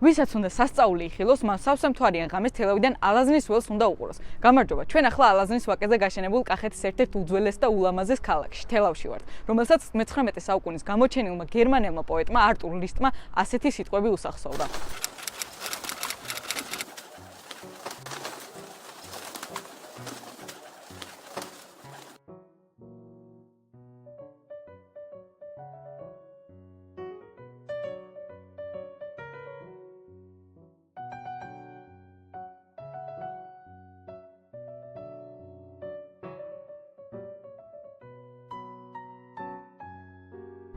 ვისაც უნდა სასწაული იხილოს, მან სავსე მთვარიან ღამეს თელავიდან ალაზნის ველს უნდა უყუროს. გამარჯობა, ჩვენ ახლა ალაზნის ვაკეზე გაშენებულ კახეთის ერთ-ერთ უძველეს და ულამაზეს ქალაქში, თელავში ვართ, რომელსაც 19 საუკუნის გამოჩენილმა გერმანელმა პოეტმა არტურ ლისტმა ასეთი სიტყვები უსახსოვრა.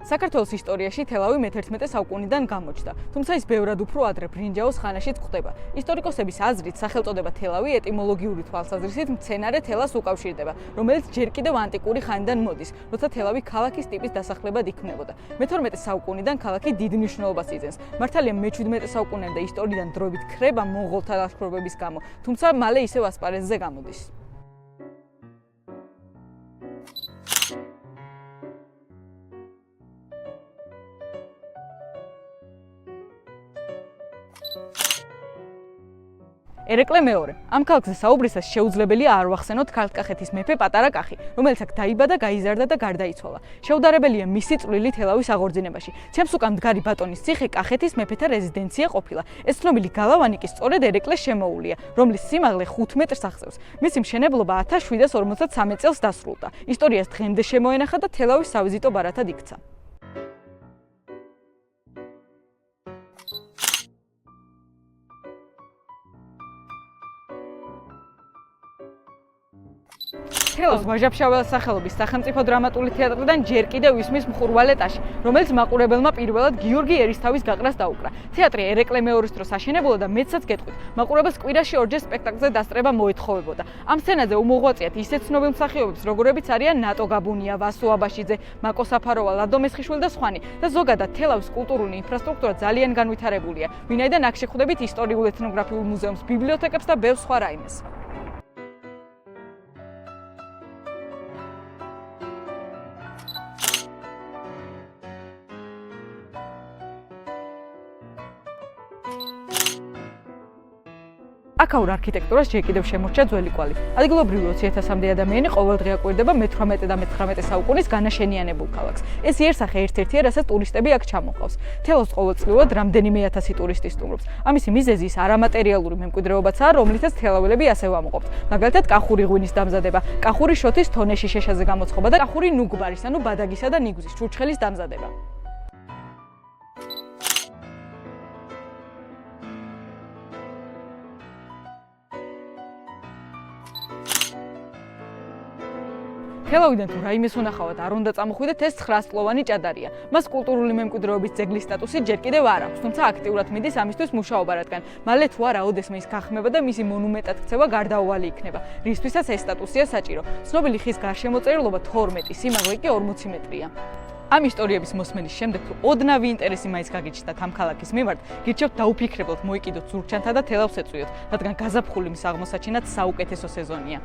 საქართველოს ისტორიაში თელავი მე-11 საუკუნიდან გამოჩნდა, თუმცა ის ბევრად უფრო ადრე ბრინჯაოს ხანაშიც გვხვდება. ისტორიკოსების აზრით, სახელწოდება თელავი ეტიმოლოგიური თვალსაზრისით მცენარე თელას უკავშირდება, რომელიც ჯერ კიდევ ანტიკური ხანიდან მოდის, როცა თელავი ქალაქის ტიპის დასახლებად იქმნებოდა. მე-12 საუკუნიდან ქალაქი დიდ მნიშვნელობას იძენს. მართალია მე-17 საუკუნემდე ისტორიიდან დროებით ქრება მონღოლთა ლაშქრობების გამო, თუმცა მალე ისევ ასპარეზზე გამოდის. ერეკლე მეორე. ამ ქალაქზე საუბრისას შეუძლებელია არ ვახსენოთ ქართლ-კახეთის მეფე პატარა კახი, რომელიც აქ დაიბადა, გაიზარდა და გარდაიცვალა. შეუდარებელია მისი წვლილი თელავის აღორძინებაში. ჩემს უკან მდგარი ბატონის ციხე კახეთის მეფეთა რეზიდენცია ყოფილა. ეს ცნობილი გალავანი კი სწორედ ერეკლეს შემოულია, რომლის სიმაღლე 5 მეტრს აღწევს. მისი მშენებლობა 1753 წელს დასრულდა. ისტორიას დღემდე შემოენახა და თელავის სავიზიტო ბარათად იქცა. თელავს ვაჟა-ფშაველას სახელობის სახელმწიფო დრამატული თეატრიდან ჯერ კიდევ ისმის მხურვალე ტაში, რომელიც მაყურებელმა პირველად გიორგი ერისთავის გაყრას დაუკრა. თეატრი ერეკლე მეორის დროს აშენებულა და მეცაც გეტყვით, მაყურებელს კვირაში ორჯერ სპექტაკლზე დასწრება მოეთხოვებოდა. ამ სცენაზე უმოღვაწიათ ისეთ ცნობილ მსახიობებს, როგორებიც არიან ნატო გაბუნია, ვასო აბაშიძე, მაკო საფაროვა, ლადო მესხიშვილი და სხვანი. და ზოგადად თელავის კულტურული ინფრასტრუქტურა ძალიან განვითარებულია, ვინაიდან აქ შეხვდებით ისტორიულ ეთნოგრაფიულ მუზეუმს, ბიბლიოთეკებს და ბევრ სხვა რაიმეს. აქაურ არქიტექტურას ჯერ კიდევ შემორჩა ძველი კვალი. ადგილობრივი 20,000-მდე ადამიანი ყოველდღე აკვირდება მე-18 და მე-19 საუკუნის განაშენიანებულ ქალაქს. ეს იერსახე ერთ-ერთია, რასაც ტურისტები აქ ჩამოყავს. თელავს ყოველწლიურად რამდენიმე ათასი ტურისტი სტუმრობს. ამისი მიზეზი ის არამატერიალური მემკვიდრეობაცაა, რომლითაც თელაველები ასე ვამოყობთ. მაგალითად, კახური ღვინის დამზადება, კახური შოთის თონეში შეშაზე გამოცხობა და კახური ნუგბარის, ანუ ბადაგისა და ნიგზის ჩურჩხელის დამზადება. თელავიდან თუ რაიმეს უნახავად არ უნდა წამოხვიდეთ, ეს 900-წლოვანი ჭადარია. მას კულტურული მემკვიდრეობის ძეგლის სტატუსი ჯერ კიდევ არ აქვს, თუმცა აქტიურად მიდის ამისთვის მუშაობა, რადგან მალე თუ არა ოდესმე ის გახმება და მისი მონუმენტად ქცევა გარდაუვალი იქნება, რისთვისაც ეს სტატუსია საჭირო. ცნობილი ხის გარშემოწერილობა 12, სიმაღლე კი 40 მეტრია. ამ ისტორიების მოსმენის შემდეგ თუ ოდნავი ინტერესი მაინც გაგიჩნდათ ამ ქალაქის მიმართ, გირჩევთ დაუფიქრებლად მოიკიდოთ ზურგჩანთა და თელავს ეწვიოთ, რადგან გაზაფხული მის აღმოსაჩინად საუკეთესო სეზონია.